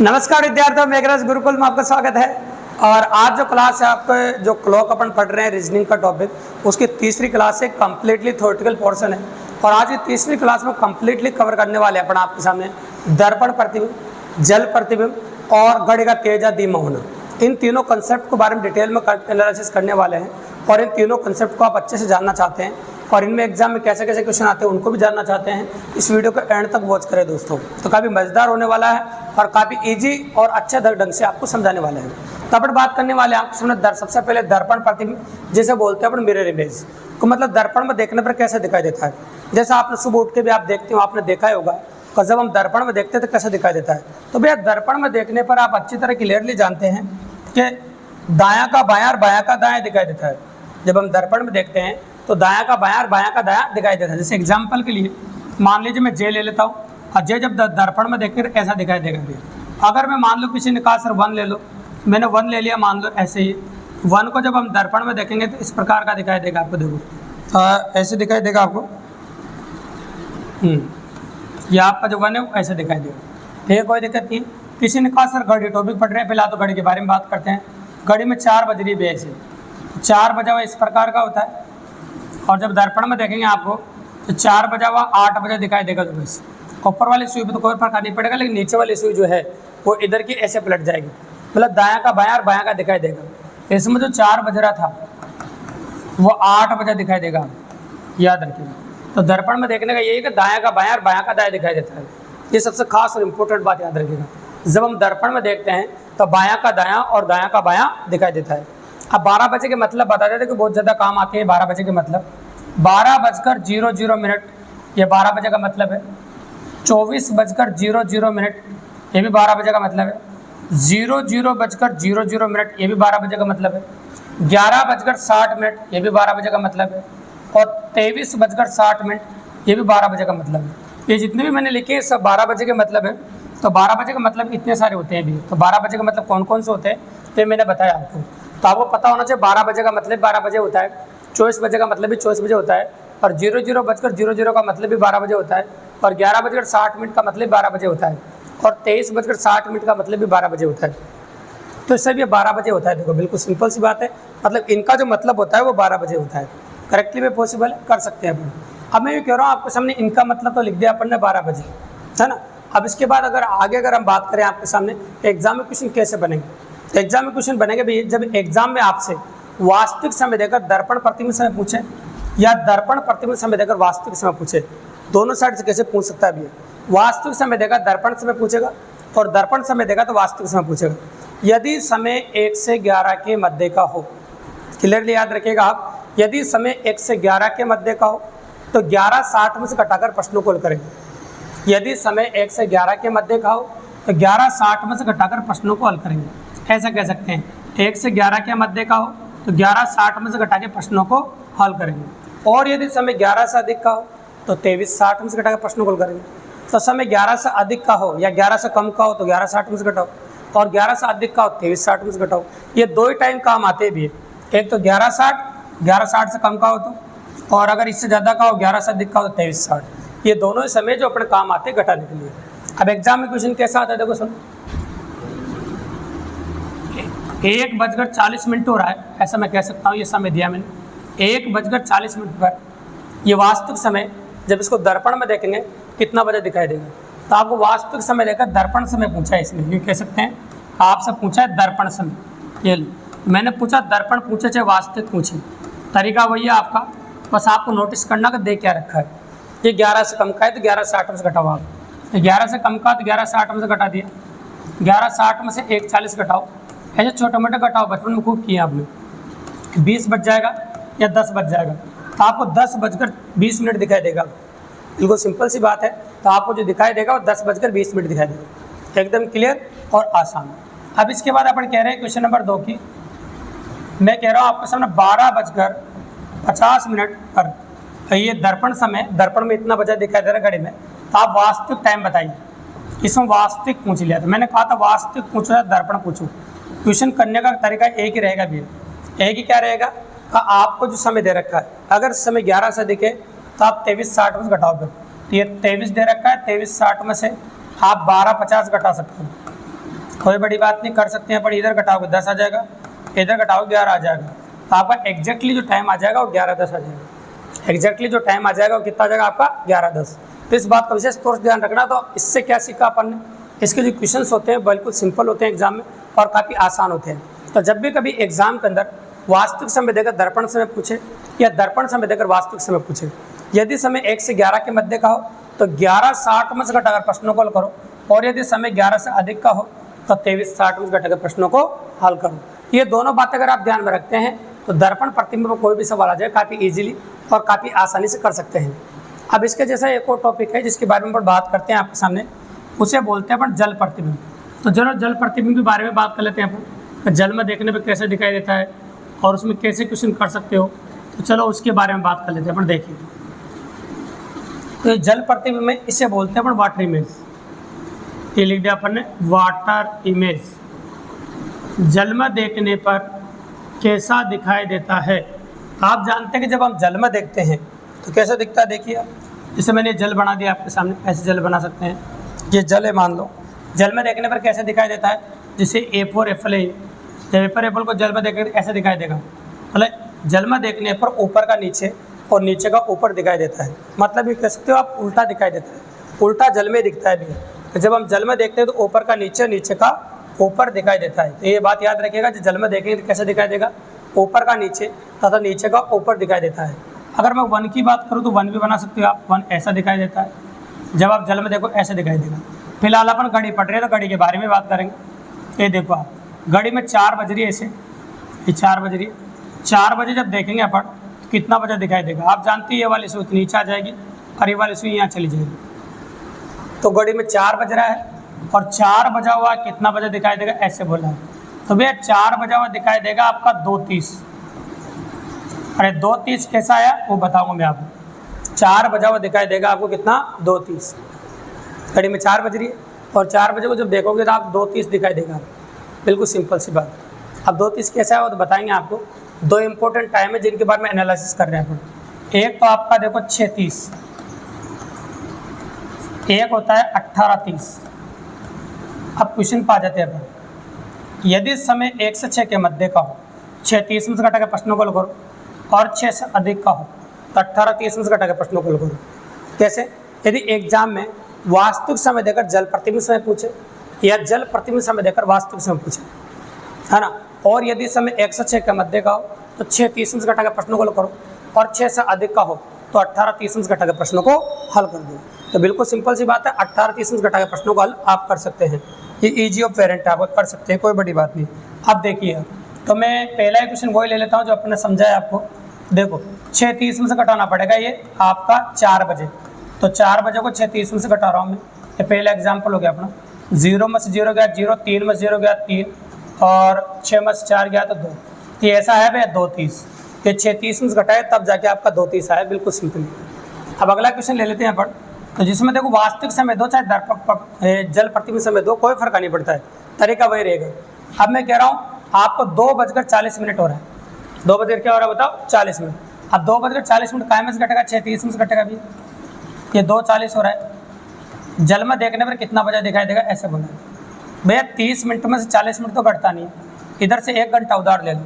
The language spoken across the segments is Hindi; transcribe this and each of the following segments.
नमस्कार विद्यार्थियों, मेघराज गुरुकुल में आपका स्वागत है। और आज जो क्लास है आपका, जो क्लॉक अपन पढ़ रहे हैं रीजनिंग का टॉपिक, उसकी तीसरी क्लास है। कंप्लीटली थ्योरेटिकल पोर्शन है और आज ये तीसरी क्लास में कंप्लीटली कवर करने वाले हैं अपन आपके सामने दर्पण प्रतिबिंब, जल प्रतिबिंब और घड़ी का तेज या धीमा होना। इन तीनों कंसेप्ट के बारे में डिटेल में एनालिसिस करने वाले हैं और इन तीनों कंसेप्ट को आप अच्छे से जानना चाहते हैं और इनमें एग्जाम में कैसे कैसे क्वेश्चन आते हैं उनको भी जानना चाहते हैं। इस वीडियो को एंड तक वॉच करें दोस्तों, तो काफ़ी मज़ेदार होने वाला है और काफ़ी इजी और अच्छे ढंग से आपको समझाने वाले हैं। तो अपन बात करने वाले हैं आपके सामने सबसे पहले दर्पण प्रतिबिंब, जिसे बोलते हैं अपन मिरर इमेज को। मतलब दर्पण में देखने पर कैसे दिखाई देता है। जैसा आपने सुबह उठ के भी आप देखते हो, आपने देखा ही होगा कि जब हम दर्पण में देखते हैं तो कैसे दिखाई देता है। तो भैया दर्पण में देखने पर आप अच्छी तरह क्लियरली जानते हैं कि दायां का बायां और बायां का दायां दिखाई देता है। जब हम दर्पण में देखते हैं तो दायां का बायां और बायां का दायां दिखाई देता है। जैसे एग्जाम्पल के लिए मान लीजिए मैं जे ले लेता हूँ और जे जब दर्पण में देखकर ऐसा दिखाई देगा भैया। अगर मैं मान लो किसी ने कहा सर 1 ले लो, मैंने 1 ले लिया, मान लो ऐसे ही 1 को जब हम दर्पण में देखेंगे तो इस प्रकार का दिखाई देगा आपको। देखो ऐसे दिखाई देगा आपको। ये आपका जो 1 है वो ऐसे दिखाई देगा। ठीक है, कोई दिक्कत नहीं। किसी ने कहा सर घड़ी टॉपिक पढ़ रहे हैं, पहला तो घड़ी के बारे में बात करते हैं। घड़ी में 4 बज रही है, ऐसे 4 बजा हुआ इस प्रकार का होता है और जब दर्पण में देखेंगे आपको तो 4 बजा हुआ 8 बजे दिखाई देगा। तो बस ऊपर वाली सुई पे तो कोई फर्क नहीं पड़ेगा, लेकिन नीचे वाली सुई जो है वो इधर की ऐसे पलट जाएगी। मतलब दायां का बायां और बायां का दिखाई देगा। इसमें जो 4 बज रहा था वो 8 बजे दिखाई देगा, याद रखिएगा। तो दर्पण में देखने का यही कि दायां का बायां और बायां का दायां दिखाई देता है। ये सबसे खास और इम्पोर्टेंट बात याद रखिएगा। जब हम दर्पण में देखते हैं तो बायां का दायां और दायां का बायां दिखाई देता है। अब 12 बजे के मतलब बता देते कि बहुत ज़्यादा काम आते हैं। 12 बजे के मतलब 12:00 ये 12 बजे का मतलब है। 24:00 ये भी 12 बजे का मतलब है। 00:00 ये भी 12 बजे का मतलब है। 11:60 ये भी 12 बजे का मतलब है और 23:60 ये भी 12 बजे का मतलब है। ये जितने भी मैंने लिखे हैं सब 12 बजे के मतलब है। तो 12 बजे का मतलब इतने सारे होते हैं भी। तो 12 बजे का मतलब कौन कौन से होते हैं तो मैंने बताया आपको। तो आपको पता होना चाहिए 12 बजे का मतलब 12 बजे होता है, 24 बजे का मतलब भी 24 बजे होता है और 00:00 का मतलब भी 12 बजे होता है और 11:60 का मतलब 12 बजे होता है और 23:60 का मतलब भी 12 बजे होता है। तो इससे भी 12 बजे होता है। देखो बिल्कुल सिंपल सी बात है। मतलब इनका जो मतलब होता है वो 12 बजे होता है। करेक्टली भी पॉसिबल कर सकते हैं अपन। अब मैं ये कह रहा हूँ आपके सामने इनका मतलब तो लिख दिया अपन ने 12 बजे, है ना। अब इसके बाद अगर हम बात करें आपके सामने एग्जाम में क्वेश्चन कैसे बनेंगे, तो एग्जाम में क्वेश्चन बनेंगे भी जब एग्जाम में आपसे वास्तविक समय देकर दर्पण प्रतिबिंब समय पूछे या दर्पण प्रतिबिंब समय देकर वास्तविक समय पूछे, दोनों साइड से कैसे पूछ सकता है भी। वास्तविक समय देगा दर्पण समय पूछेगा और दर्पण समय देगा तो वास्तविक समय पूछेगा। यदि समय 1 से 11 के मध्य का हो, क्लियरली याद रखिएगा आप, यदि समय 1 से 11 के मध्य का हो तो 11:60 में से घटाकर प्रश्नों को हल करेंगे। यदि समय 1 से 11 के मध्य का हो तो 11:60 में से घटाकर प्रश्नों को हल करेंगे। ऐसा कह सकते हैं 1 से 11 के मध्य का हो तो 11:60 में से घटा के प्रश्नों को हल करेंगे। और यदि समय 11 से अधिक का हो तो 23:60 में से घटा के प्रश्नों को हल करेंगे। तो समय 11 से अधिक का हो या 11 से कम का हो तो 11:60 में से घटाओ और 11 से अधिक का हो 23:60 में से घटाओ। ये दो ही टाइम काम आते भी है। एक तो 11:60 से कम का हो तो, और अगर इससे ज़्यादा का हो 11 से अधिक का हो तो 23:60। ये दोनों ही समय जो अपने काम आते हैं घटाने के लिए। अब एग्जाम में क्वेश्चन कैसा आता है देखो सुनो। 1:40 हो रहा है, ऐसा मैं कह सकता हूँ। ये समय दिया मैंने 1:40 पर। ये वास्तविक समय जब इसको दर्पण में देखेंगे कितना बजे दिखाई देगा। तो आपको वास्तविक समय लेकर दर्पण समय पूछा है। इसमें यूँ कह सकते हैं आपसे पूछा है दर्पण समय। ये मैंने पूछा दर्पण पूछे चाहे वास्तविक पूछे, तरीका वही है आपका। बस आपको नोटिस करना का दे क्या रखा है। ये 11 से कम का है तो 11:60 में से घटाओ आप। 11 से कम का तो 11:60 में से घटा दिया। 11:60 में से 1:40 घटाओ। ऐसे छोटे मोटे घटाओ, बचपन में खूब किए आपने। 20 बज जाएगा या 10 बज जाएगा तो आपको 10:20 दिखाई देगा। बिल्कुल सिंपल सी बात है। तो आपको जो दिखाई देगा वो 10:20 दिखाई देगा। एकदम क्लियर और आसान। अब इसके बाद अपन कह रहे हैं क्वेश्चन नंबर 2 की। मैं कह रहा हूँ आपके सामने 12:50 पर ये दर्पण समय, दर्पण में इतना बजा दिखाई दे रहा है घड़ी में। तो आप वास्तविक टाइम बताइए। इसमें वास्तविक पूछ लिया था मैंने, कहा था वास्तविक पूछो या दर्पण पूछो। क्वेश्चन करने का तरीका एक ही रहेगा भी। एक ही क्या रहेगा का आपको जो समय दे रखा है, अगर समय 11 से दिखे तो आप 23:60 में से घटाओ। फिर तो ये 23 दे रखा है, 23:60 में से आप 12:50 घटा सकते हो। कोई बड़ी बात नहीं, कर सकते हैं। पर इधर घटाओगे 10 आ जाएगा, इधर घटाओगे 11 आ जाएगा, तो आपका एग्जैक्टली जो टाइम आ जाएगा वो 11:10 आ जाएगा। एग्जैक्टली जो टाइम आ जाएगा वो कितना आ जाएगा आपका 11:10। तो इस बात का विशेष तौर से ध्यान रखना। तो इससे क्या सीखा अपन ने, इसके जो क्वेश्चंस होते हैं बिल्कुल सिंपल होते हैं एग्जाम में और काफ़ी आसान होते हैं। तो जब भी कभी एग्जाम के अंदर वास्तविक समय देकर दर्पण समय पूछे या दर्पण समय देकर वास्तविक समय पूछे, यदि समय 1 से 11 के मध्य का हो तो 11:60 में से घटाकर प्रश्नों को हल करो, और यदि समय 11 से अधिक का हो तो 23:60 में से घटाकर प्रश्नों को हल करो। ये दोनों बातें अगर आप ध्यान में रखते हैं तो दर्पण प्रतिबिंब पर कोई भी सवाल आ जाए काफ़ी इजीली और काफ़ी आसानी से कर सकते हैं। अब इसके जैसा एक और टॉपिक है जिसके बारे में अपन बात करते हैं आपके सामने, उसे बोलते हैं अपन जल प्रतिबिंब। तो चलो जल प्रतिबिंब के बारे में बात कर लेते हैं अपन। जल में देखने पर कैसे दिखाई देता है और उसमें कैसे क्वेश्चन कर सकते हो, तो चलो उसके बारे में बात कर लेते हैं अपन। देखिए, तो जल प्रतिबिंब में इसे बोलते हैं अपन वाटर इमेज। ये लिख दिया अपन ने, वाटर इमेज। जल में देखने पर कैसा दिखाई देता है। आप जानते हैं कि जब हम जल में देखते हैं तो कैसा दिखता है। देखिए, जैसे मैंने जल बना दिया आपके सामने, ऐसे जल बना सकते हैं। ये जल है मान लो, जल में देखने पर कैसे दिखाई देता है, जैसे ए फॉर एप्पल है। जब एप्पल को जल में देखने ऐसे दिखाई देगा, मतलब जल में देखने पर ऊपर का नीचे और नीचे का ऊपर दिखाई देता है। मतलब ये कह सकते हो आप उल्टा दिखाई देता है, उल्टा जल में दिखता है भी। तो जब हम जल में देखते हैं तो ऊपर का नीचे, नीचे का ऊपर दिखाई देता है। तो ये बात याद रखिएगा, जब जल में देखेंगे तो कैसे दिखाई देगा, ऊपर का नीचे तथा नीचे का ऊपर दिखाई देता है। अगर मैं वन की बात करूँ तो वन भी बना सकते हो आप। वन ऐसा दिखाई देता है, जब आप जल में देखो ऐसे दिखाई देगा। फिलहाल अपन घड़ी पढ़ रहे हैं तो घड़ी के बारे में बात करेंगे। ये देखो आप, घड़ी में 4 बज रही है, ऐसे ये 4 बज रही है। 4 बजे जब देखेंगे अपन तो कितना बजे दिखाई देगा। आप जानते हैं ये वाली सुई नीचे आ जाएगी और ये वाली सुई यहाँ चली जाएगी। तो घड़ी में 4 बज रहा है और 4 बजा हुआ कितना बजे दिखाई देगा, ऐसे बोला है। तो भैया 4 बजा हुआ दिखाई देगा आपका 2:30। अरे 2:30 कैसा आया वो बताऊंगा मैं आपको। 4 बजा हुआ दिखाई देगा आपको कितना, 2:30। घड़ी में 4 बज रही है और 4 बजे को जब देखोगे तो आप 2:30 दिखाई देगा। बिल्कुल सिंपल सी बात। अब 2:30 कैसा है वो तो बताएंगे आपको। 2 इंपॉर्टेंट टाइम है जिनके बारे में एनालिसिस कर रहे हैं अपन। एक तो आपका देखो 6:30, एक होता है 18:30। अब क्वेश्चन पा जाते हैं अपन। यदि समय 1 से 6 के मध्य का हो, 6:30 में से घटा के प्रश्नों को हल करो, और 6 से अधिक का हो तो 18:30 में से घटा के प्रश्नों को हल करो। कैसे, यदि एग्जाम में वास्तविक समय देकर जल प्रतिबिंब समय पूछे या जल प्रतिबिंब समय देकर वास्तविक समय पूछे, है ना, और यदि समय 1 से 6 के मध्य का हो तो 6:30 में से घटा के प्रश्नों को हल करो, और 6 से अधिक का हो तो 18:30 में से घटा के प्रश्नों को हल कर दो। तो बिल्कुल सिंपल सी बात है, 18:30 में से घटा के प्रश्नों को हल आप कर सकते हैं। ये ईजी ऑफ पेरेंट आप कर सकते हैं, कोई बड़ी बात नहीं। अब देखिए, तो मैं पहला ही क्वेश्चन वही ले लेता हूँ जो अपने समझाया आपको। देखो 6:30 में से घटाना पड़ेगा ये आपका 4 बजे, तो 4 बजे को 6:30 में से घटा रहा हूँ मैं। ये पहला एग्जाम्पल हो गया अपना। 0 में से 0 गया 0, 3 में से 0 गया 3, और 6 में से 4 गया तो 2। ये ऐसा है भैया 2:30। ये 6:30 में से घटाए तब जाके आपका 2:30 आया, बिल्कुल सिंपल। अब अगला क्वेश्चन ले लेते हैं अपन। तो जिसमें देखो वास्तविक समय दो चाहे जल प्रतिबिंब समय दो, कोई फर्क नहीं पड़ता है, तरीका वही रहेगा। अब मैं कह रहा हूँ आपको 2:40 हो रहा है। 2 क्या हो रहा है बताओ, 40 मिनट। अब 2:40 काय में से घटेगा, 6:30 में से घटेगा भी। ये 2:40 हो रहा है। जल में देखने पर कितना बजा दिखाई देगा, ऐसे बोला भैया। 30 मिनट में से 40 मिनट तो घटता नहीं है, इधर से 1 घंटा उधार ले लो।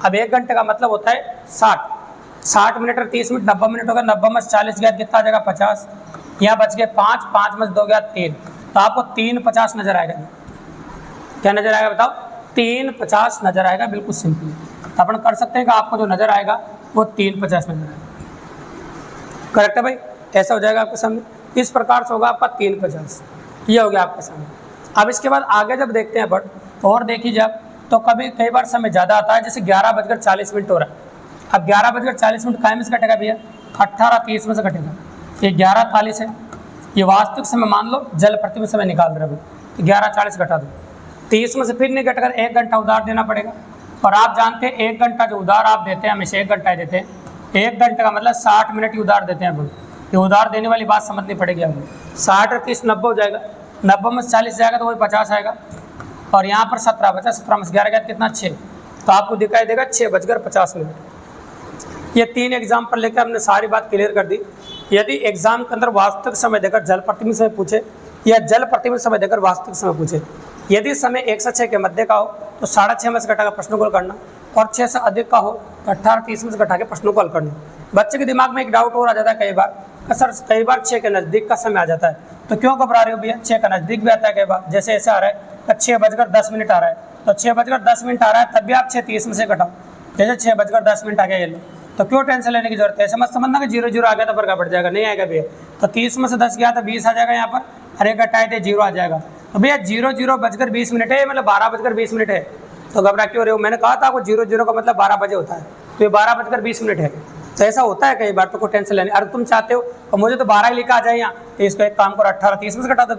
अब 1 घंटे का मतलब होता है 60 मिनट और 30 मिनट 90 मिनट होगा। 90 में से 40 गया कितना आ जाएगा, 50। यहाँ बच गए 5 में से 2 गया 3, तो आपको 3:50 नजर आएगा। क्या नजर आएगा बताओ, 3:50 नजर आएगा। बिल्कुल सिंपल अपन कर सकते हैं कि आपको जो नजर आएगा वो 3:50 नजर आएगा। करेक्ट है भाई, ऐसा हो जाएगा आपके सामने। इस प्रकार से होगा आपका 3:50, ये हो गया आपके सामने। अब इसके बाद आगे जब देखते हैं अपन, और देखिए जब, तो कई बार समय ज़्यादा आता है, जैसे 11:40 हो रहा है। अब 11:40 काय में से घटेगा भैया, 18:30 में से घटेगा। ये 11:40 है, ये वास्तविक समय मान लो, जल प्रतिबिंब समय निकाल रहे हो तो 11:40 घटा दो। 30 में से फिर नहीं घटकर 1 घंटा उधार देना पड़ेगा। और आप जानते हैं 1 घंटा जो उधार आप देते हैं, हमेशा 1 घंटा ही देते हैं। 1 घंटे का मतलब 60 मिनट ही उधार देते हैं अपन। ये उधार देने वाली बात समझनी पड़ेगी हमें। 60 और 30 90 हो जाएगा। 90 में से 40 जाएगा तो वही 50 आएगा। और यहाँ पर 17 बचा, 17 में से 11 गया कितना, 6। तो आपको दिखाई देगा 6:50। ये 3 एग्जाम्पल लेकर हमने सारी बात क्लियर कर दी। यदि एग्जाम के अंदर वास्तविक समय देकर जल प्रतिबिंब समय पूछे या जल प्रतिबिंब समय देकर वास्तविक समय पूछे, यदि समय 1 से 6 के मध्य का हो तो 6:30 में से घटा के प्रश्नों को हल करना, और 6 से अधिक का हो तो 18:30 में से घटा के प्रश्नों को हल करना। बच्चे के दिमाग में एक डाउट और आ जाता है कई बार, सर कई बार 6 के नज़दीक का समय आ जाता है, तो क्यों घबरा रहे हो भैया, 6 का नज़दीक भी आता है कई बार। जैसे ऐसे आ रहा है 6:10 आ रहा है, तो 6:10 आ रहा है, तब भी आप 6:30 में से घटाओ। जैसे 6:10 आ गया ये लो, तो क्यों टेंशन लेने की जरूरत है। ऐसे मत समझना कि 0 आ गया तो बरका बढ़ जाएगा, नहीं आएगा भैया। तो 30 में से 10 गया तो 20 आ जाएगा यहाँ पर, अरे घटाए थे 0 आ जाएगा। तो भैया 0:20 है, मतलब 12:20 है, तो घबरा क्यों रहे हो। मैंने कहा था आपको 0 का मतलब 12 बजे होता है, तो ये 12:20 है। तो ऐसा होता है कई बार, तो कोई टेंशन लेने। अरे तुम चाहते हो और मुझे तो 12 ही लिखा आ जाए यहाँ, तो इसको एक काम करो 18:30 में से घटा दो,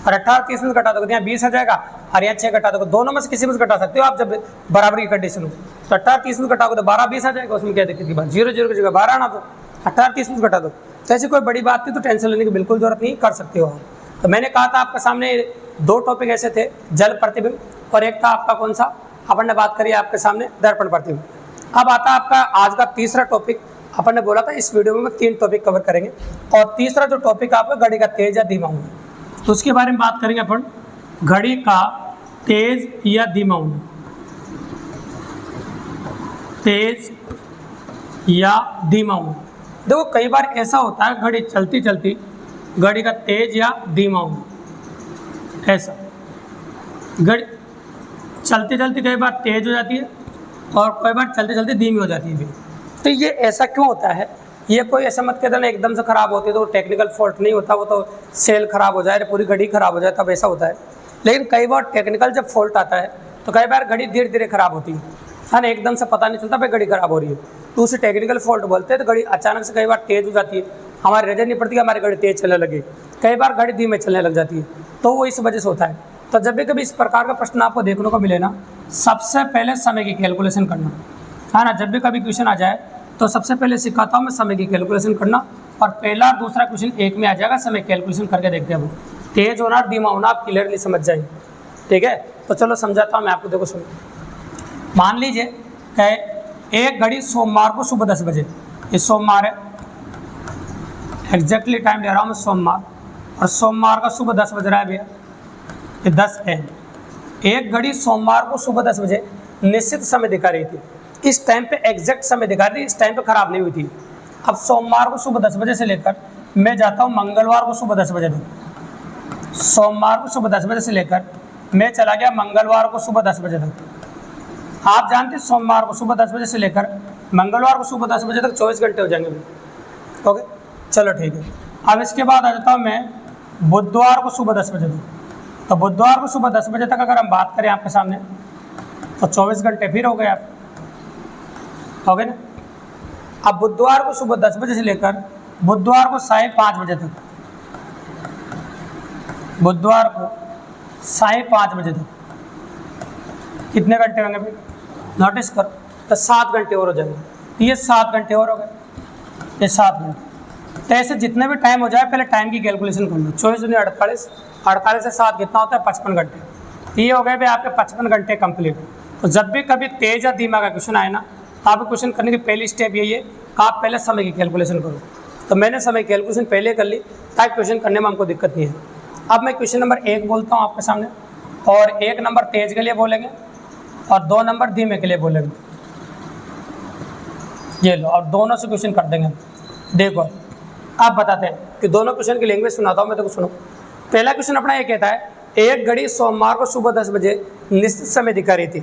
और 18:30 में से घटा दो यहाँ 20 आ जाएगा, और यहाँ 6 घटा दो, दोनों में से किसी में से घटा सकते हो आप जब बराबरी की कंडीशन हो। तो 18:30 में घटाओगे तो 12:20 आ जाएगा, उसमें क्या दिक्कत की बात। 0 की जगह 12 आना, तो 18:30 में घटा दो। तो ऐसी कोई बड़ी बात नहीं, तो टेंशन लेने की बिल्कुल जरूरत नहीं, कर सकते हो आप। तो मैंने कहा था आपके सामने 2 टॉपिक ऐसे थे, जल प्रतिबिंब, और एक था आपका कौन सा, अपन ने बात करी आपके सामने दर्पण प्रतिबिंब। अब आता है आपका आज का तीसरा टॉपिक। अपन ने बोला था इस वीडियो में 3 टॉपिक कवर करेंगे, और तीसरा जो टॉपिक आपका घड़ी का तेज या धीमा होना, तो उसके बारे में बात करेंगे अपन। घड़ी का तेज या धीमा होना, तेज या धीमा होना। देखो कई बार ऐसा होता है घड़ी चलती चलती घड़ी का तेज या धीमा होना, ऐसा घड़ी चलती चलती कई बार तेज हो जाती है और कई बार चलते चलते धीमी हो जाती है भी। तो ये ऐसा क्यों होता है, ये कोई ऐसा मत कहता ना एकदम से ख़राब होती है तो टेक्निकल फॉल्ट नहीं होता, वो तो सेल ख़राब हो जाए, पूरी घड़ी ख़राब हो जाए तब ऐसा होता है। लेकिन कई बार टेक्निकल जब फॉल्ट आता है तो कई बार घड़ी धीरे धीरे ख़राब होती है ना, एकदम से पता नहीं चलता भाई घड़ी ख़राब हो रही है, तो उसे टेक्निकल फॉल्ट बोलते हैं। तो घड़ी अचानक से कई बार तेज़ हो जाती है, हमारी नज़र नहीं पड़ती कि हमारी घड़ी तेज़ चलने लगे, कई बार घड़ी धीमे चलने लग जाती है, तो वो इस वजह से होता है। तो जब भी कभी इस प्रकार का प्रश्न आपको देखने को मिले ना, सबसे पहले समय की कैलकुलेशन करना है ना। जब भी कभी क्वेश्चन आ जाए तो सबसे पहले सिखाता हूँ मैं समय की कैलकुलेशन करना, और पहला और दूसरा क्वेश्चन एक में आ जाएगा, समय कैलकुलेशन करके देखते हैं। वो तेज होना और धीमा होना आप क्लियरली समझ जाएंगे, ठीक है। तो चलो समझाता हूँ मैं आपको, देखो सुनो। मान लीजिए एक घड़ी सोमवार को सुबह 10 बजे, ये सोमवार है, एग्जैक्टली टाइम ले रहा हूँ मैं सोमवार, और सोमवार का सुबह 10 बज रहा है भैया, ये 10 AM। एक घड़ी सोमवार को सुबह 10 बजे निश्चित समय दिखा रही थी, इस टाइम पे एग्जैक्ट समय दिखा रही थी, इस टाइम पे खराब नहीं हुई थी। अब सोमवार को सुबह 10 बजे से लेकर मैं जाता हूँ मंगलवार को सुबह 10 बजे तक, सोमवार को सुबह 10 बजे से लेकर मैं चला गया मंगलवार को सुबह 10 बजे तक। आप जानते हैं सोमवार को सुबह 10 बजे से लेकर मंगलवार को सुबह 10 बजे तक 24 घंटे हो जाएंगे। ओके चलो ठीक है। अब इसके बाद आ जाता हूँ मैं बुधवार को सुबह 10 बजे तक। तो बुधवार को सुबह 10 बजे तक अगर हम बात करें आपके सामने तो 24 घंटे फिर हो गए आप, हो गए ना। अब बुधवार को सुबह 10 बजे से लेकर बुधवार को 5:30 बजे तक, बुधवार को 5:30 बजे तक कितने घंटे होंगे भाई, नोटिस करो। तो 7 घंटे और हो जाएंगे, ये 7 घंटे और हो गए, ये 7 घंटे। तो ऐसे जितने भी टाइम हो जाए पहले टाइम की कैलकुलेशन कर लो। 24 दूनी 48, 48 से 7 कितना होता है 55 घंटे। ये हो गए भाई आपके 55 घंटे कंप्लीट। तो जब भी कभी तेज या धीमा का क्वेश्चन आए ना, तो आपको क्वेश्चन करने की पहली स्टेप यही है कि आप पहले समय की कैलकुलेशन करो। तो मैंने समय कैलकुलेशन पहले कर ली ताकि क्वेश्चन करने में हमको दिक्कत नहीं है। अब मैं क्वेश्चन नंबर 1 बोलता हूँ आपके सामने, और 1 नंबर तेज के लिए बोलेंगे और 2 नंबर धीमे के लिए बोलेंगे। ये लो, और दोनों से क्वेश्चन कर देंगे। देखो आप बताते हैं कि दोनों क्वेश्चन की लैंग्वेज सुनाता हूँ मैं, तो सुनो। पहला क्वेश्चन अपना ये कहता है एक घड़ी सोमवार को सुबह 10 बजे निश्चित समय दिखा रही थी,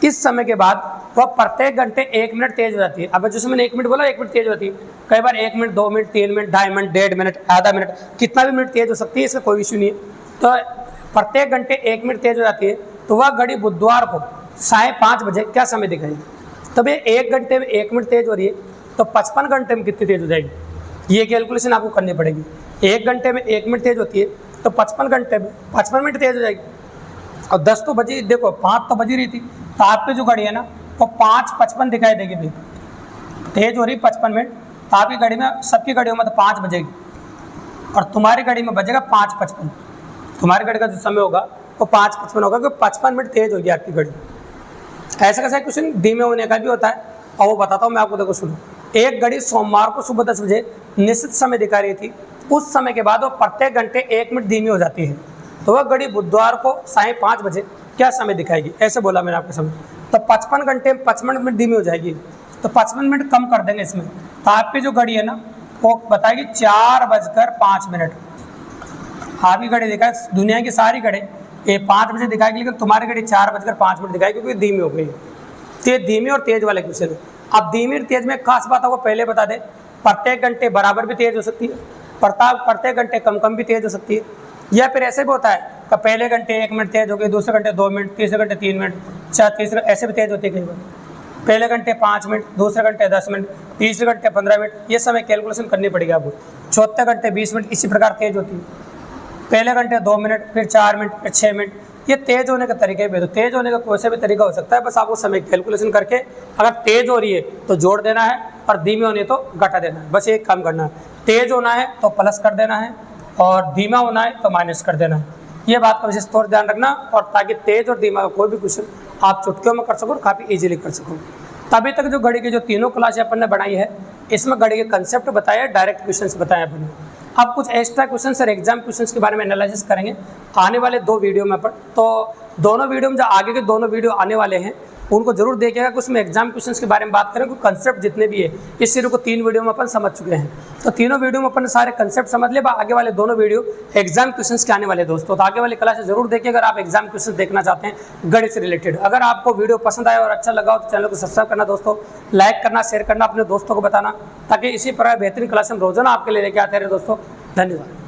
इस समय के बाद वह प्रत्येक घंटे 1 मिनट तेज हो जाती है। अब जैसे मैंने 1 मिनट बोला 1 मिनट तेज होती है, कई बार 1 minute 2 minute 3 minute 2.5 minute 1.5 minute आधा मिनट कितना भी मिनट तेज हो सकती है, इसका कोई इशू नहीं है। तो प्रत्येक घंटे 1 मिनट तेज हो जाती है, तो वह घड़ी बुधवार को 5:30 बजे क्या समय दिखाएगी। तब ये 1 घंटे में 1 मिनट तेज हो रही है, तो 55 घंटे में कितनी तेज हो जाएगी, ये कैलकुलेशन आपको करनी पड़ेगी। 1 घंटे में 1 मिनट तेज होती है, तो 55 घंटे में 55 मिनट तेज हो जाएगी। और 10 तो बजी, देखो 5 तो बजी रही थी, तो आपकी जो घड़ी है ना वो 5:55 दिखाई देगी भाई, तेज हो रही 55 मिनट। तो आपकी घड़ी में, सबकी घड़ियों में तो 5 बजेगी, और तुम्हारी घड़ी में बजेगा 5:55। तुम्हारी घड़ी का जो समय होगा वो 5:55 होगा, क्योंकि 55 मिनट तेज होगी आपकी घड़ी। ऐसा कैसा क्वेश्चन धीमे होने का भी होता है, और वो बताता हूँ मैं आपको। देखो सुनो, एक घड़ी सोमवार को सुबह 10 बजे निश्चित समय दिखा रही थी, उस समय के बाद वो प्रत्येक घंटे 1 मिनट धीमी हो जाती है। तो वह घड़ी बुधवार को साढ़े 5 बजे क्या समय दिखाएगी, ऐसे बोला मैंने आपके समय। तो 55 घंटे 55 मिनट धीमी हो जाएगी, तो 55 मिनट कम कर देंगे इसमें, तो आपकी जो घड़ी है ना वो बताएगी 4:05। आपकी घड़ी दिखाए, दुनिया की सारी घड़ी ये 5 बजे दिखाएगी, लेकिन तुम्हारी घड़ी 4:05 दिखाएगी क्योंकि धीमी हो गई। तो ये धीमी और तेज वाले क्वेश्चन है। अब धीमी और तेज में खास बात आपको पहले बता दें, प्रत्येक घंटे बराबर भी तेज हो सकती है, प्रत्येक घंटे कम भी तेज हो सकती है, या फिर ऐसे भी होता है कि पहले घंटे 1 मिनट तेज हो गई, दूसरे घंटे 2 मिनट, तीसरे घंटे 3 मिनट, तीसरे ऐसे भी तेज होती है कई बार। पहले घंटे 5 मिनट, दूसरे घंटे 10 मिनट, तीसरे घंटे 15 मिनट, ये समय कैलकुलेशन करनी पड़ेगी आपको। चौथे घंटे 20 मिनट, इसी प्रकार तेज होती है। पहले घंटे 2 मिनट, फिर 4 मिनट, फिर 6 मिनट, ये तेज होने का तरीके भी है। तो तेज होने का कोई सा भी तरीका हो सकता है, बस आपको समय कैलकुलेशन करके अगर तेज हो रही है तो जोड़ देना है और धीमी होनी है तो घटा देना है, बस एक काम करना है। तेज होना है तो प्लस कर देना है और धीमा होना है तो माइनस कर देना है। ये बात का विशेष तौर ध्यान रखना, और ताकि तेज और धीमा का कोई भी क्वेश्चन आप चुटकियों में कर सको और काफ़ी ईजिली कर सको। तभी तक जो घड़ी की जो तीनों क्लास अपन ने बनाई है, इसमें घड़ी के कंसेप्ट बताया, डायरेक्ट क्वेश्चंस बताए अपन ने। अब कुछ एक्स्ट्रा क्वेश्चंस और एग्जाम क्वेश्चंस के बारे में एनालिसिस करेंगे आने वाले 2 वीडियो में अपन। तो दोनों वीडियो में जो आगे के दोनों वीडियो आने वाले हैं उनको जरूर देखिएगा कि उसमें एग्जाम क्वेश्चंस के बारे में बात करें, क्योंकि कंसेप्ट जितने भी है इस सीरीज को 3 वीडियो में अपन समझ चुके हैं। तो तीनों वीडियो में अपन सारे कंसेप्ट समझ ले, आगे वाले दोनों वीडियो एग्जाम क्वेश्चंस के आने वाले दोस्तों। तो आगे वाली क्लास जरूर देखिए अगर आप एग्जाम क्वेश्चन देखना चाहते हैं गणित से रिलेटेड। अगर आपको वीडियो पसंद आया और अच्छा लगा हो तो चैनल को सब्सक्राइब करना दोस्तों, लाइक करना, शेयर करना, अपने दोस्तों को बताना, ताकि इसी प्रकार बेहतरीन क्लास हम रोजाना आपके लिए लेके आते रहे दोस्तों। धन्यवाद।